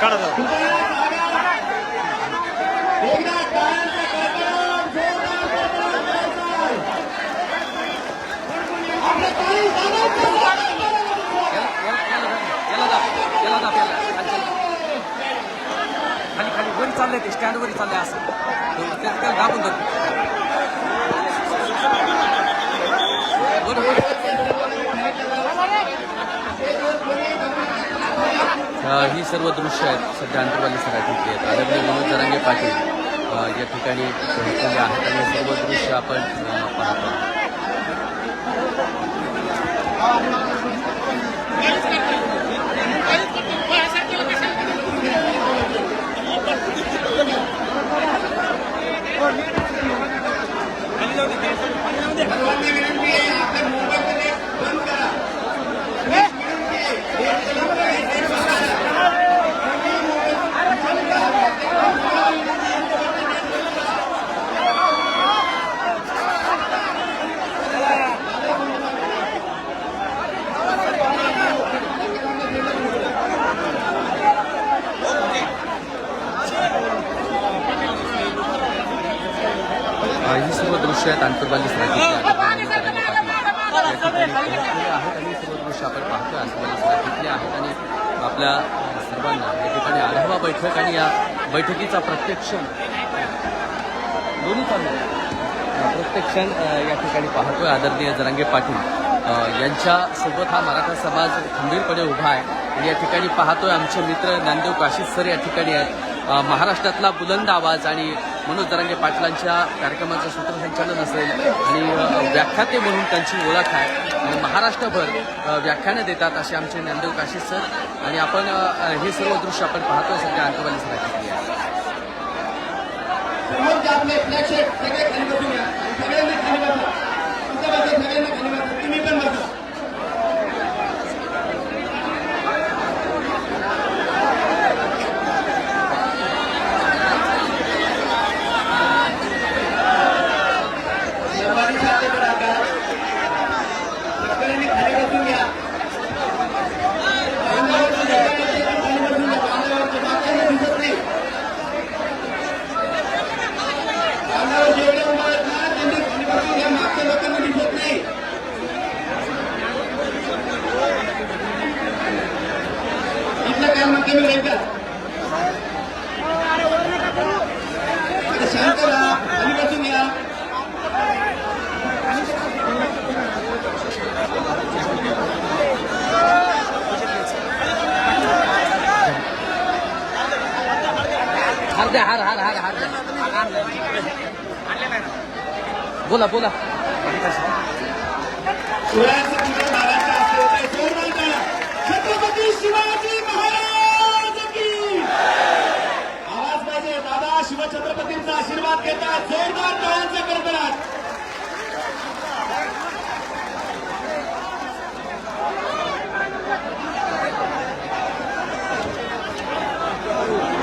काढा जाऊ. खाली खाली वर चाललंय ते स्टँड वर चाललंय असं त्याला दाबून धरतो. ही सर्व दृश्य आहेत सध्या अंतरवाली सराठीची आहेत. आदरणीय मनोज जरांगे पाटील या ठिकाणी पोहोचलेले आहेत आणि सर्व दृश्य आपण पाहतो. ही सर्व दृश्य आहेत अंतरवाली सराठीची आहेत आणि सर्व दृश्य आपण पाहतो अंतरवाली सराठीतले आहेत आणि आपल्या सर्वांना या ठिकाणी आढावा बैठक आणि या बैठकीचा प्रत्यक्ष दोन्ही चालू प्रत्यक्ष या ठिकाणी पाहतोय. आदरणीय जरांगे पाटील यांच्यासोबत हा मराठा समाज खंबीरपणे उभा आहे आणि या ठिकाणी पाहतोय आमचे मित्र ज्ञानदेव काशीद सर या ठिकाणी आहेत. महाराष्ट्रातला बुलंद आवाज आणि मनोज जरांगे पाटलांच्या कार्यक्रमाचं सूत्रसंचालन असेल आणि व्याख्याते म्हणून त्यांची ओळख आहे आणि महाराष्ट्रभर व्याख्यानं देतात असे आमचे ज्ञानदेव काशीद सर आणि आपण हे सर्व दृश्य आपण पाहतोय सध्या अंतरवाली सराठीतली आहे. बोला बोला छत्रपती शिवाजी महाराज की आवाज पाहिजे. दादा शिवछत्रपतींचा आशीर्वाद घेतात. जोरदार टाळ्यांचा कडकडाट.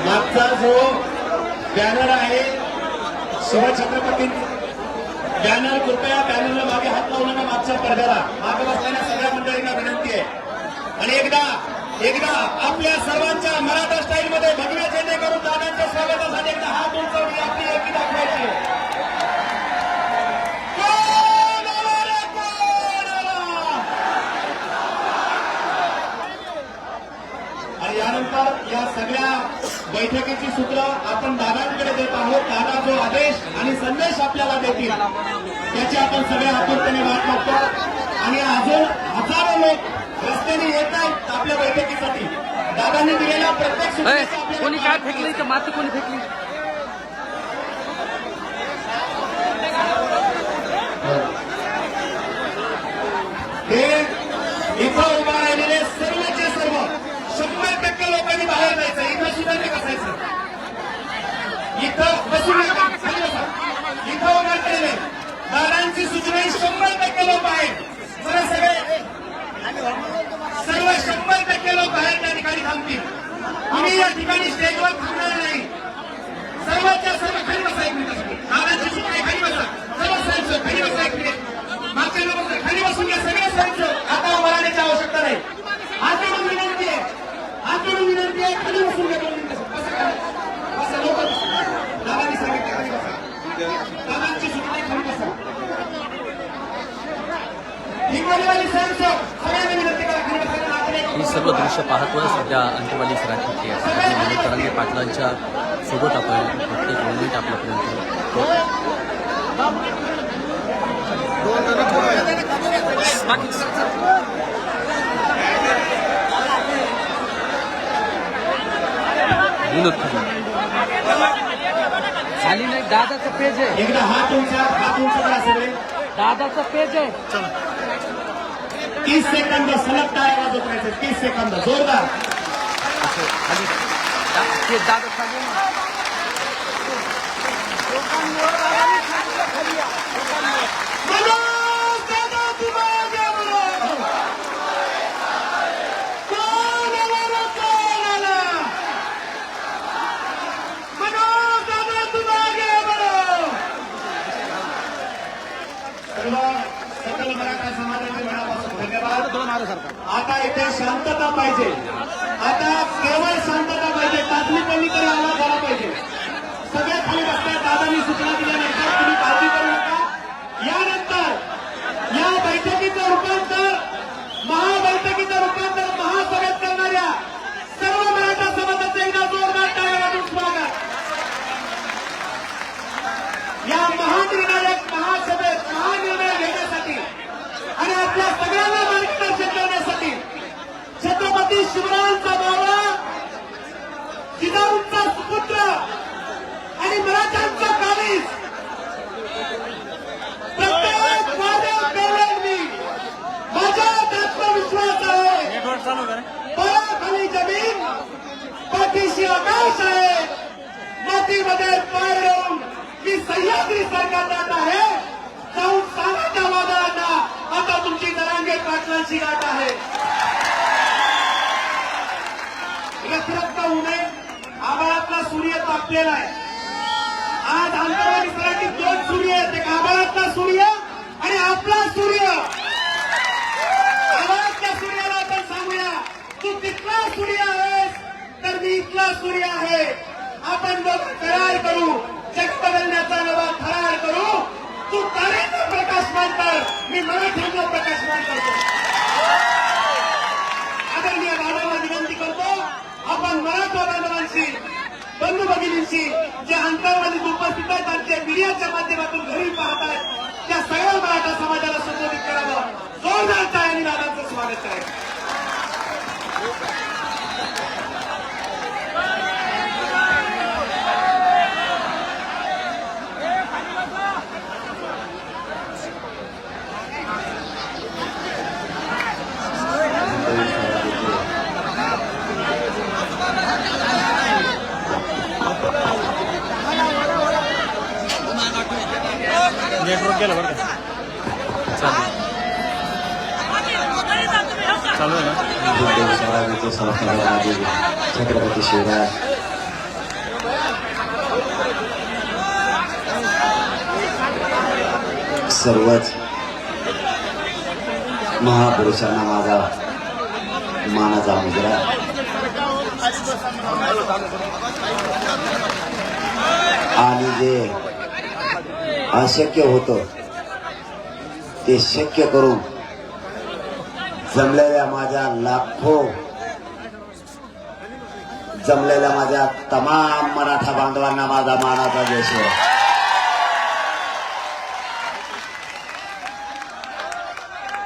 मागचा जो बॅनर आहे शिवछत्रपती बॅनर कृपया बॅनरला मागे हात लावू नका. मागच्या पडद्याला मागे बसलेल्या सगळ्या मंडळींना विनंती आहे. आणि एकदा आपल्या सर्वांच्या मराठा स्टाईल मध्ये भगवे झेंडे करून दादांच्या स्वागतासाठी एकदा हात उंचावून आपली एकी दाखवायची. आणि यानंतर या सगळ्या बैठकीची सूत्र आपण दादांकडे देत आहोत. दादा जो आदेश आणि संदेश आपल्याला देतील त्याची आपण सगळ्या आतुरतेने वाट बघतो. आणि अजून हजारो लोक रस्त्याने येत आहेत आपल्या बैठकीसाठी. दादांनी दिलेल्या प्रत्येक सूचनेचा कोणी काय फेकली तर माती कोणी फेकली हे इथं उभा राहिलेले सर्वचे सर्व 100% लोकांनी बाहेर जायचं. इथं सुद्धा ते बसायचं. इथं बसून इथं उभा केलेले दादांची सूचना 100% लोक आहेत. सर्व 100% लोक बाहेर त्या ठिकाणी थांबतील. आम्ही या ठिकाणी स्टेजवर थांबणार नाही. सर्वच्या सर्व खाली बसा. एक मिनिट दादांची सूचना खाली बसा. सर्व साहेब खाली बसा. एक मिनिट मागच्या लोक खाली बसून घ्या. सगळे साहेब आता उभारण्याची आवश्यकता नाही. हात जोडून विनंती आहे. खाली बसून घ्या. हिंगोलीवाली स्वयंसेवक सगळ्यांनी विनंती करा खाली बसायला नातेवाईक. ही सर्व दृश्य पाहतोय सध्या अंतरवाली सराठीची विनोद तरंगे पाटलांच्या सोबत आपण प्रत्येक मोमेंट आपल्यापर्यंत विनोद खाली नाही दादाचं पेज आहे एकदा हात उंचा करा सगळे. दादाचं पेज आहे 30 सेकंद सलग टाळ्या वाजवत राहायचे. 30 सेकंद जोरदार. खाली ते दादा खाली मनोज दादा तुम्हाला बोलो. कोण आला? मनोज दादा तुम्हाला बोलो. सर्व सकल मराठा समाजाचे मनापासून धन्यवाद. आता इथे शांतता पाहिजे. आता केवळ शांतता पाहिजे. तातडीपणी तरी आवाज झाला पाहिजे. सगळे खाली बसतात. दादांनी सूचना दिल्यानंतर तुम्ही काळजी करू नका. यानंतर या बैठकीचं रूपांतर महाबैठकीचं रूपांतर महासभेत करणाऱ्या सर्व मराठा समाजाचे एकदा जोरदार टाळ्या वाजवून स्वागत. या महानिर्णायक महासभेत महानिर्णय घेण्यासाठी आणि आपल्या सगळ्यांना मार्गदर्शन करण्यासाठी छत्रपती शिवरायांचा मावळा जिजाऊंचा सुपुत्र आणि मराठ्यांचा कालीस प्रत्येक वाद्यात पेरलेलं मी. माझ्यात आत्मविश्वास आहे. पायाखाली जमीन पाठीशी आकाश आहे. मातीमध्ये पाय रोवून मी सह्याद्री सरकार जात आहे. जाऊन सांगा त्या वादळांना आता तुमची जरांगे पाटलांची गाठ आहे. रखरखता उन्हे आभाळातला सूर्य तापलेला आहे. आज अंतरवाली सराठीत 2 सूर्य आहेत. एक आभाळातला सूर्य आणि आपला सूर्य. आभाळातल्या सूर्याला आपण सांगूया तू तिथला सूर्य आहेस तर मी इथला सूर्य आहे. आपण दोघं करार करू. जग बदलण्याचा नवा करार करू. तू तारेचा प्रकाशमान कर. मी मराठ्यांचा प्रकाशमान करतो. आदरणीय दादांना विनंती करतो आपण मराठा बांधवांशी बंधू भगिनींशी जे अंतरवालीत उपस्थित आहेत आणि जे मीडियाच्या माध्यमातून घरी पाहतायत त्या सगळ्या मराठा समाजाला संबोधित करावं. जोरदार टाळ्यांनी दादांचं स्वागत करायचं. नेटवर्क गेलं बरं का चालू आहे ना. छत्रपती शिवराय सर्वच महापुरुषांना माझा मानाचा मुजरा. आणि जे अशक्य होतं ते शक्य करून जमलेल्या माझ्या तमाम मराठा बांधवांना माझा मानाचा देश आहे.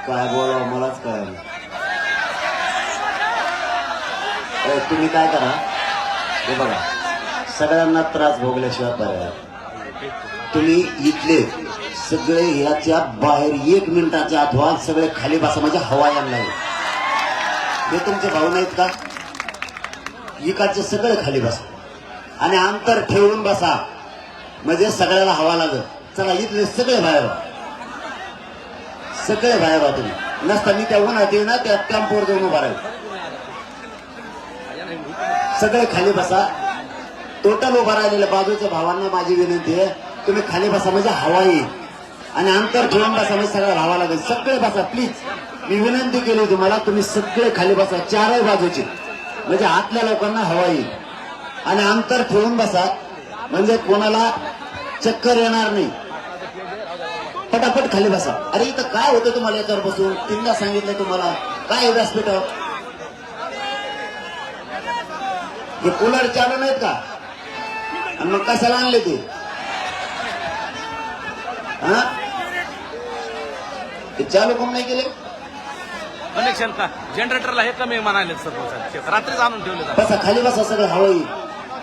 काय बोलावं मलाच कळेल. तुम्ही काय करा हे बघा सगळ्यांना त्रास भोगल्याशिवाय पर्याय. तुम्ही इथले सगळे ह्याच्या बाहेर 1 मिनिटाच्या अथवा सगळे खाली बसा म्हणजे हवा यायला लागेल. हे तुमचे भाऊ नाहीत का? इकडचे सगळे खाली बसा आणि अंतर ठेवून बसा म्हणजे सगळ्याला हवा लागेल. चला इथले सगळे बाहेर व्हा. सगळे बाहेर व्हा. तुम्ही नसता मी त्या उन्हात येऊ ना त्या कॅम्पवर जाऊन उभा राहील. सगळे खाली बसा. टोटल उभा राहिलेल्या बाजूच्या भावांना माझी विनंती आहे तुम्ही खाली बसा म्हणजे हवा येईल आणि अंतर ठेवून बसा म्हणजे सगळ्या हवा लागेल. सगळे बसा प्लीज. मी विनंती केली तुम्हाला तुम्ही सगळे खाली बसा 4ही बाजूचे म्हणजे आतल्या लोकांना हवा येईल आणि अंतर ठेवून बसा म्हणजे कोणाला चक्कर येणार नाही. पटापट खाली बसा. अरे इथं काय होतं तुम्हाला याच्यावर बसून? तीनदा सांगितलं तुम्हाला. काय आहे व्यासपीठावर? हे कूलर चालू नाहीत का? आणि मग कशाला आणले ते? हा, ते चालू कोण नाही केले? कनेक्शन का जनरेटरला हे कमी म्हणाले सर, रात्रीच आणून ठेवले जातात. बसा खाली बसा. सगळं हवं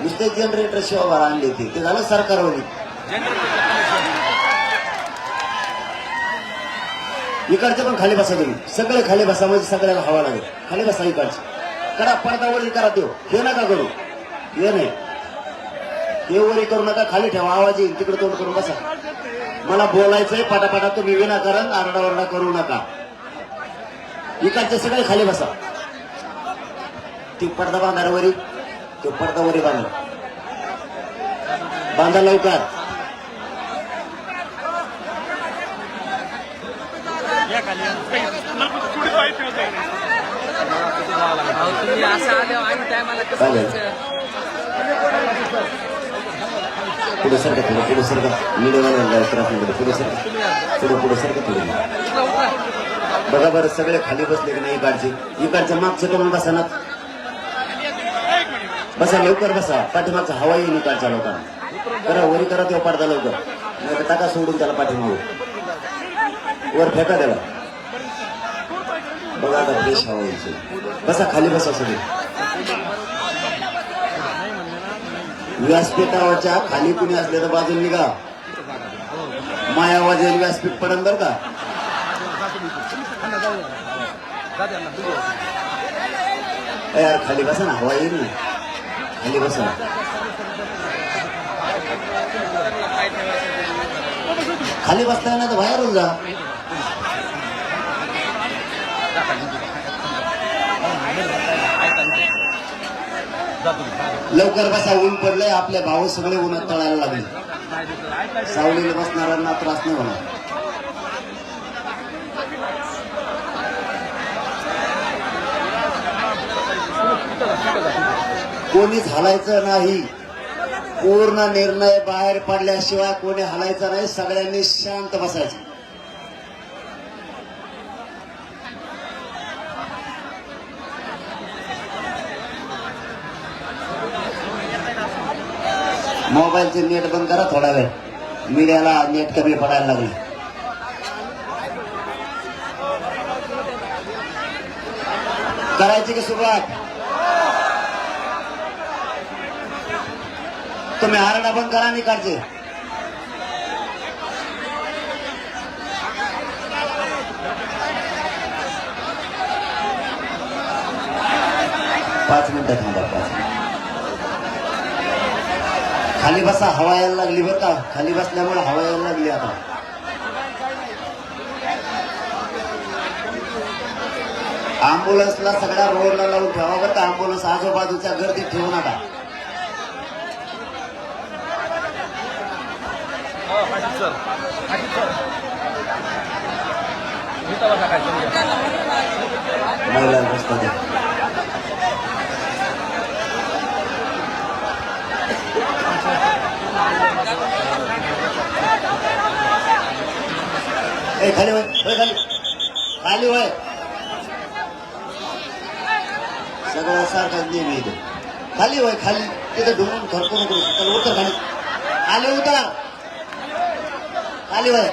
नुसते जनरेटर शिवाय आणले ते झालं सरकारवर. इकडचे पण खाली बसा तुम्ही. सगळे खाली बसा म्हणजे सगळ्याला हवा लागेल. खाली बसा इकडचे. करा पडदावर करा. देऊ हे नका करू. हे नाही हे वरी करू नका. खाली ठेवा. आवाज येईल तिकडे तोंड करून बसा. मला बोलायचंय. पाटापाटा तुम्ही विनाकारण आरडाओरडा करू नका. इकडचे सगळे खाली बसा. ती पडदा बांधा वरी. तो पडदा वरी बांधा. बांधा लवकर. अहो, तुम्ही असं आल्यावर आणि टायमाला कसं चालेल. व्हायचं? पुढे सरका. थोडं पुढे सरका. मीडियावर त्रास नाही. पुढे सरका. पुढे सरका. थोडं उतरा, उतरा. बघा बरं सगळे खाली बसले की नाही? इकडच्या मागचं करून बसा ना. बसा लवकर बसा. पाठीमागचा हवा येईल इकडच्या लोकांना. करा वरी करा. तेव्हा पडदा लवकर. नाही तर टाका सोडून त्याला पाठीमागून. वर फेका त्याला. बघा आता फ्रेश हवा यायची. बसा खाली बसा सगळे. व्यासपीठावरच्या खाली कुणी असले तर बाजूला निघा. माया वाजेल व्यासपीठ पडन बरं का. यार खाली बसा ना. हवा येईल ना. खाली बसा. खाली बसता येणार तर बाहेरून जा. लवकर बसा. ऊन पडलंय. आपले भाऊ सगळे उन्हात तळायला लागले. सावलीला बसणाऱ्यांना त्रास नाही होणार. कोणीच हलायचं नाही. पूर्ण निर्णय बाहेर पडल्याशिवाय कोणी हलायचं नाही. सगळ्यांनी शांत बसायचं. मोबाईलचे नेट बंद करा थोडा वेळ. मीडियाला नेट कमी पडायला लागले. करायची की सुरुवात? तुम्ही आरडा बंद करा आणि काढचे. पाच मिनिटं थांबा. 5 मिनिट खाली बसा. हवा यायला लागली बरं का. खाली बसल्यामुळे हवा यायला लागली. आता अँब्युलन्सला सगळ्या रोडला लावून ठेवा बरं का. अँब्युलन्स आजूबाजूच्या गर्दीत ठेवू नका. महिला बसतात. ए खाली वय. खाली खाली वय. सगळं सारखं नेहमी इथे खाली वय. खाली तिथे ढुंगून खरकू नको. उतर खाली. खाली उतर. खाली वय.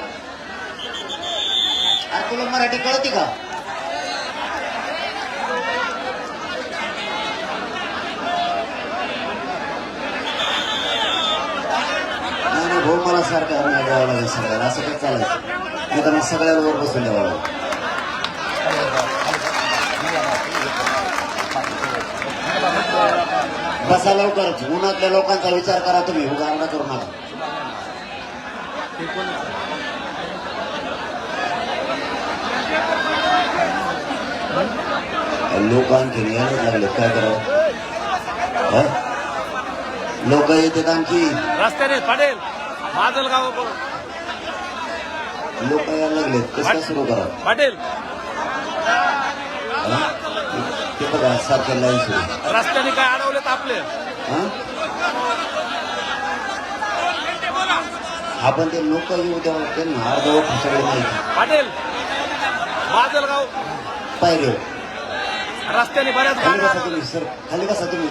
अरे तुला मराठी कळते का? नाही भाऊ मला सारखं नाही द्यावं लागेल सगळ्याला. असं काही चालायचं नाही तर मग सगळ्याला वर बसून द्यावं लागेल. बसा लवकर. उन्हातल्या लोकांचा विचार करा तुम्ही. उगारणा करू नका. लोक आणखी यायला लागले. काय करावं? लोक येतात आणखी. रस्त्याने पडेल माजलगाव लोक यायला लागले. कसं काय सुरू करा? पटेल ते बघा सारख्या लाईन सुरू. रस्त्याने काय अडवलेत आपले. आपण ते लोक येऊ द्या त्यांना अर्धवट सगळे माहिती पाटील माजलगाव पाहिजे रस्त्याने बऱ्याच खाली गाड्या बसा तुम्ही सर खाली बसा तुम्ही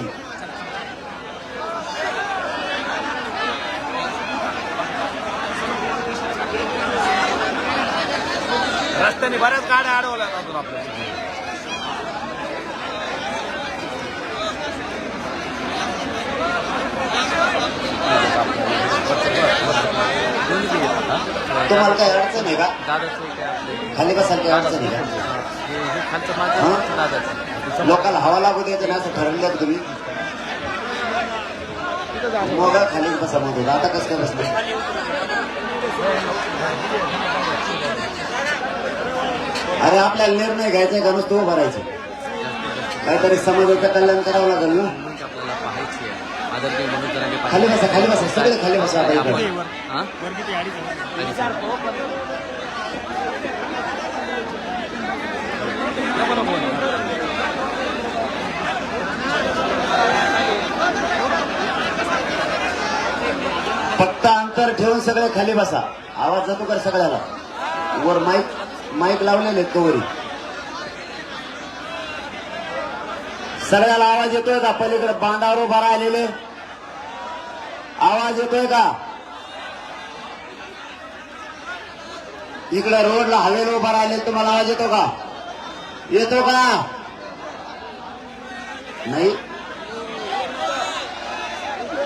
रस्त्याने बऱ्याच गाड्या अडवल्या अजून आपल्या तुम्हाला काही अडचण आहे का दादाचं ते आपले खाली बसायला काही अडचण आहे का हे खालचं माझं दादाचं लोकांना हवा लागू द्यायचं ना असं ठरवलं का तुम्ही मग खालीच बसा म्हणतो आता कसं काय बसलं अरे आपल्याला निर्णय घ्यायचा का नुसतं उभं राहायचं काहीतरी समाजाचं कल्याण करावं लागेल ना आपल्याला पाहायची आहे आदरणीय मनोज जरांगे खाली बसा सगळे खाली बसा आता इकडे. हां फक्त अंतर ठेवून सगळे खाली बसा आवाज जातो का सगळ्याला वर माईक लावलेले आहेत कवरी सगळ्याला आवाज येतोय का पलीकडे बांधावर उभा राहिलेले आवाज येतोय का इकडे रोडला हवेला उभा राहिले तुम्हाला आवाज येतो का नाही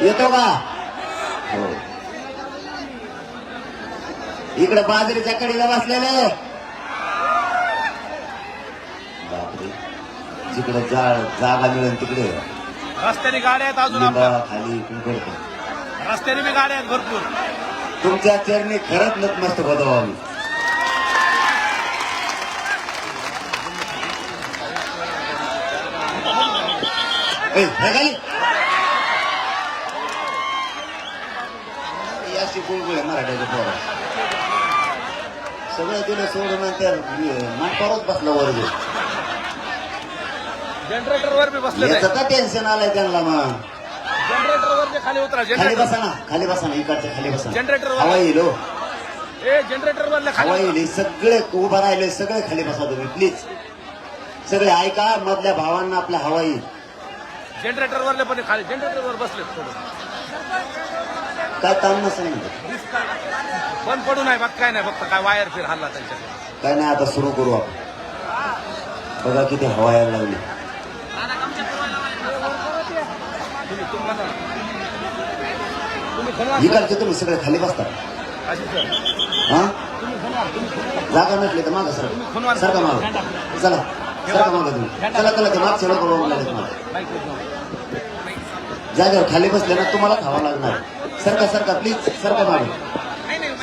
येतो का हो इकडे बाजरीच्या कडीला बसलेले बापरे जिकडे जागा मिळेल तिकडे रस्त्याने गाड्या आहेत अजून आपल्या लिंबा खाली कुंकड रस्त्याने बी गाड्या आहेत भरपूर तुमच्या चरणी खरंच नतमस्तक होतो आम्ही याशी गुळगुळ मराठ्याचं पोर सगळं दिलं सोडून त्या माठावरच बसला वर्ग जनरेटरवर बी बसले याचं का टेन्शन आलंय त्यांना मग जनरेटरवर जे खाली उतरा खाली बसा ना इकडच्या खाली बसा जनरेटरवर. हवा येईल हो ए जनरेटरवर खाली हवा येईल सगळे उभा राहिले सगळे खाली बसा तुम्ही प्लीज सगळे ऐका मधल्या भावांना आपल्या हवा येईल जनरेटरवरले पण खाली जनरेटरवर बसले थोडं काय ताण नसेल ना बंद पडू नाही बघ काय नाही फक्त काय वायर फिर हल्ला त्यांच्याकडे काय नाही आता सुरू करू आपण बघा किती हवा यायला लागली इकडचे तुम्ही सगळे खाली बसता हा जागा नसली तर मागं सर सारखा मागं चला सारखा मागं तुम्ही चला ते मागचे लोक बघून लागले तुम्हाला जागेवर खाली बसले ना तुम्हाला खावा लागणार सरका प्लीज सरका मागे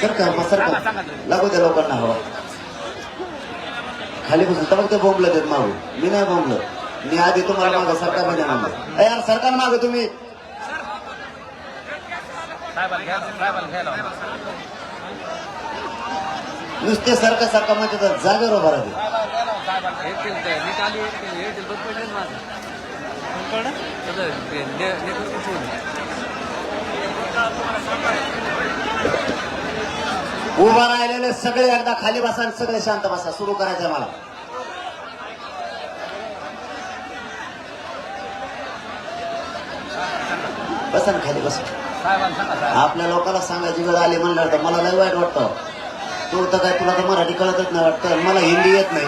सरका लागू द्या लोकांना हवा खाली बसून तर मग ते बोंबलं देत मागू मी नाही बोंबलं मी आधी तुम्हाला मागं सरकार मध्ये मागं यार सरकार मागं तुम्ही नुसते सरका म्हणजे तर जागेवर उभा राहते उभा राहिलेले सगळे एकदा खाली बसा आणि सगळे शांत बसा सुरू करायचंय मला बसा ना खाली बसा आपल्या लोकांना सांगायची वेळ आली म्हणल्यावर तर मला लय वाईट वाटतं तू तर काय तुला तर मराठी कळतच नाही वाटतं मला हिंदी येत नाही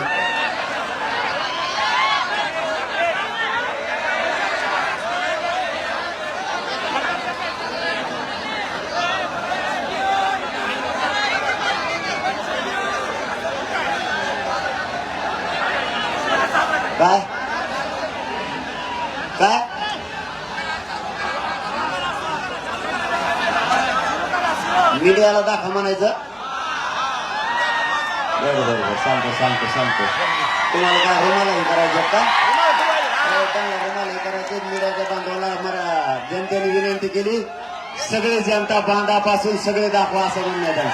काय काय मीडियाला दाखवा म्हणायचं बरोबर सांगतो तुम्हाला काय रुमालाही करायचं का त्यांना रुमालाही करायचे मीडियाच्या बांधवाला जनतेने विनंती केली सगळे जनता बांधापासून सगळे दाखवा असं म्हणण्यात आलं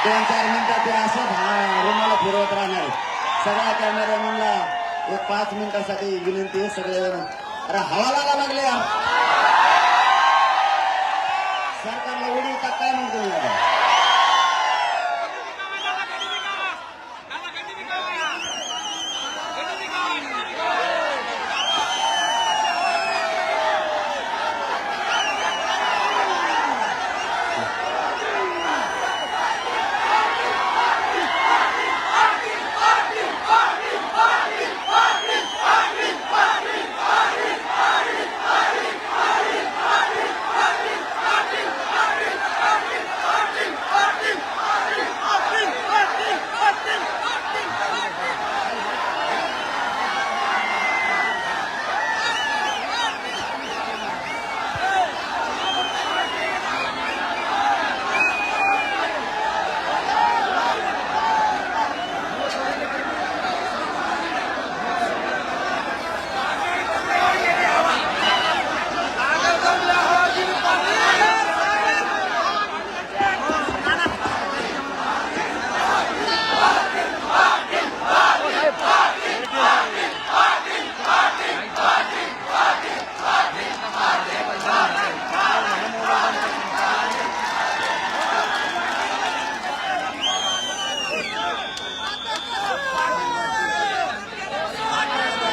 2-4 मिनिटात ते असं रुमाला फिरवत राहणार सगळ्या कॅमेरामॅनला एक 5 मिनिटासाठी विनंती आहे सगळे जण अरे हवा लागा लागले सरकारला उडील का काय म्हणतो मी आता?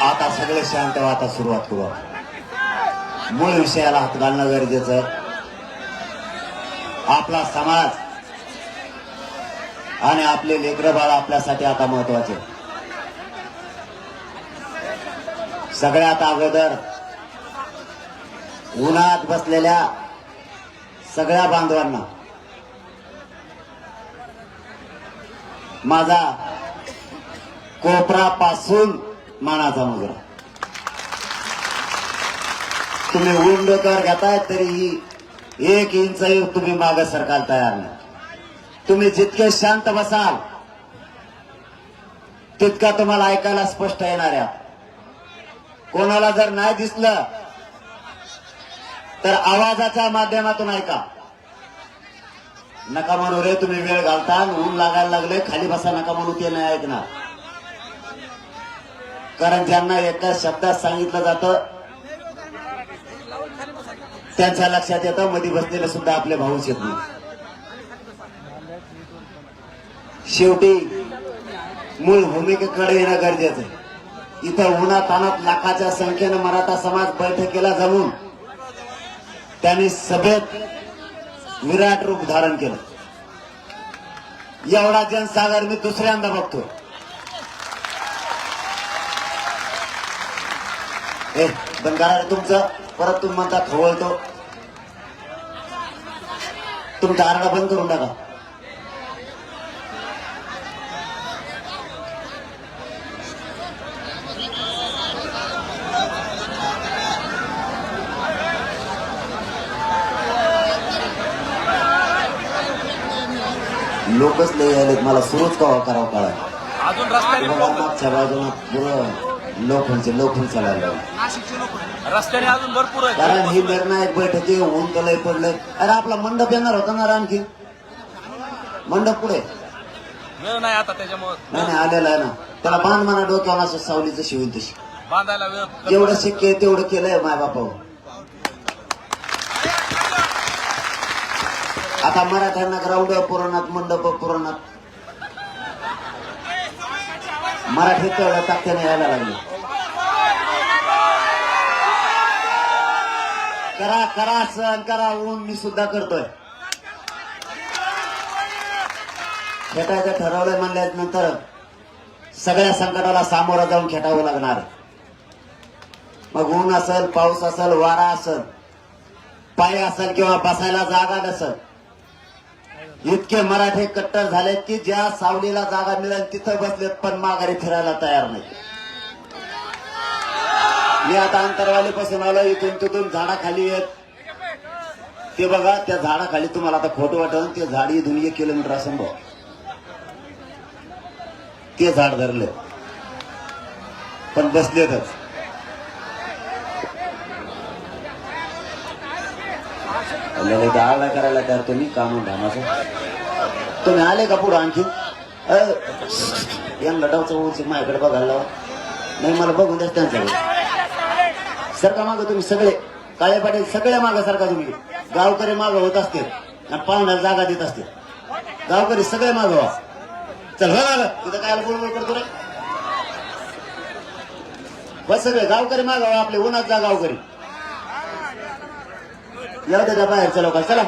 आता सगळे शांत व्हा, आता सुरुवात करू आपण. मूळ विषयाला हात घालणं गरजेचं आहे. आपला समाज आणि आपले लेकरं बाळ आपल्यासाठी आता महत्वाचे. सगळ्यात अगोदर उन्हात बसलेल्या सगळ्या बांधवांना माझा कोपरापासून मानाचा मुजरा. तुम्ही ऊन डोक्यावर घेताय तरीही 1 इंचही तुम्ही मागे सरकायला तयार नाही. तुम्ही जितके शांत बसाल तितका तुम्हाला ऐकायला स्पष्ट येणार आहे. कोणाला जर नाही दिसलं तर आवाजाच्या माध्यमातून ऐका. नका म्हणू रे तुम्ही वेळ घालता, ऊन लागायला लागले खाली बसा नका म्हणू, ते नाही ऐकणार. कारण ज्यांना एका शब्दात सांगितलं जातं त्यांच्या लक्षात येतं मध्ये बसलेले सुद्धा आपले भाऊच येत नाही. शेवटी मूळ भूमिकेकडे येणं गरजेचं आहे. इथं उन्हातानात लाखाच्या संख्येनं मराठा समाज बैठकीला जमून त्यांनी सभेत विराट रूप धारण केलं. एवढा जनसागर मी दुसऱ्यांदा बघतोय. बंद करा रे तुमचं, परत तुम्ही म्हणता खवळतो. तुमचा आरडा बंद करून टाका. लोकच लय आलेत, मला सुरूच कवा करावं कळा. अजून रस्त्याने मागच्या बाजूला पुरं लोखंड चालायला रस्त्याने अजून भरपूर आहे. कारण ही निर्णायक बैठक आहे. ऊन तर लय पडलंय. अरे आपला मंडप येणार होता ना, आणखी मंडप पुढे वेळ नाही आता त्याच्यामुळे नाही आलेला आहे ना. त्याला बांध म्हणा डोक्यावर असं सावलीचं शिवून तशी. बांधायला वेळ जेवढं शक्य आहे तेवढं केलंय माय बापावर. आता मराठ्यांना ग्राउंड पुराणात मंडप पुराणात मराठीत तेवढ्या ताकदीने यायला लागले. करा करा सहन करा, ऊन मी सुद्धा करतोय. खेटायचं ठरवलंय म्हणल्यानंतर सगळ्या संकटाला सामोरं जाऊन खेटावं लागणार. मग ऊन असेल, पाऊस असेल, वारा असेल, पाय असेल किंवा बसायला जागा नसेल, इतके मराठे कट्टर झालेत की ज्या सावलीला जागा मिळेल तिथं बसलेत पण माघारी फिरायला तयार नाही. मी आता अंतरवालीपासून आलो, इथून तिथून झाडाखाली येत ते बघा. त्या झाडाखाली तुम्हाला आता खोटं वाटलं, ते झाड इथून 1 किलोमीटर असं बघ, ते झाड धरले पण बसलेतच. आळा करायला तयार तुम्ही काम धामाचं. तुम्ही आले का पुढं आणखी या लढावचं उंची माझ्याकडे बघायला लावा. नाही मला बघून द्या त्यांच्याकडे. सरका मागं तुम्ही सगळे काळे पाटील सगळे मागं सरका तुम्ही. गावकरी मागं होत असते आणि पाहुण्याला जागा देत असते. गावकरी सगळे मागवा. चल हो मागं, तिथं काय बोलबोल करतो रे. बस सगळे गावकरी मागवा, आपले उन्हात जा गावकरी. येऊ दे त्या बाहेरच्या लोकांना. चला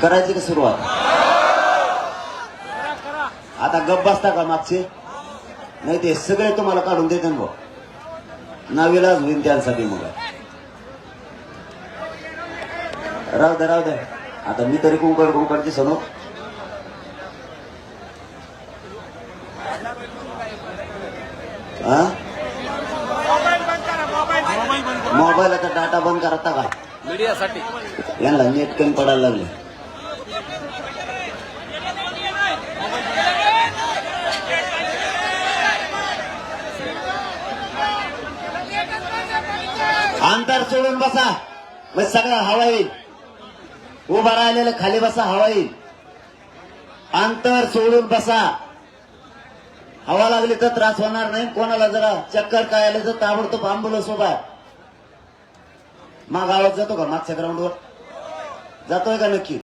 करायची का सुरुवात. आता गप बसता का मागचे, नाही ते सगळे तुम्हाला काढून देते ना भाऊ. नावीलाच होईल त्यांसाठी. मग राहू दे राहू दे. आता मी तरी कुंकडची सणू. मोबाईलचा डाटा बंद करता का मीडियासाठी यांना नेट कमी पडायला लागले. अंतर सोडून बसा, मग सगळं हवा येईल. उभा राहिलेलं खाली बसा, हवा येईल. अंतर सोडून बसा. हवा लागली तर त्रास होणार नाही. कोणाला जरा चक्कर काय आले तर ताबडतोब अँब्युलन्स उभा आहे. माग आवाज जातो का मागच्या ग्राउंडवर? जातोय का नक्की?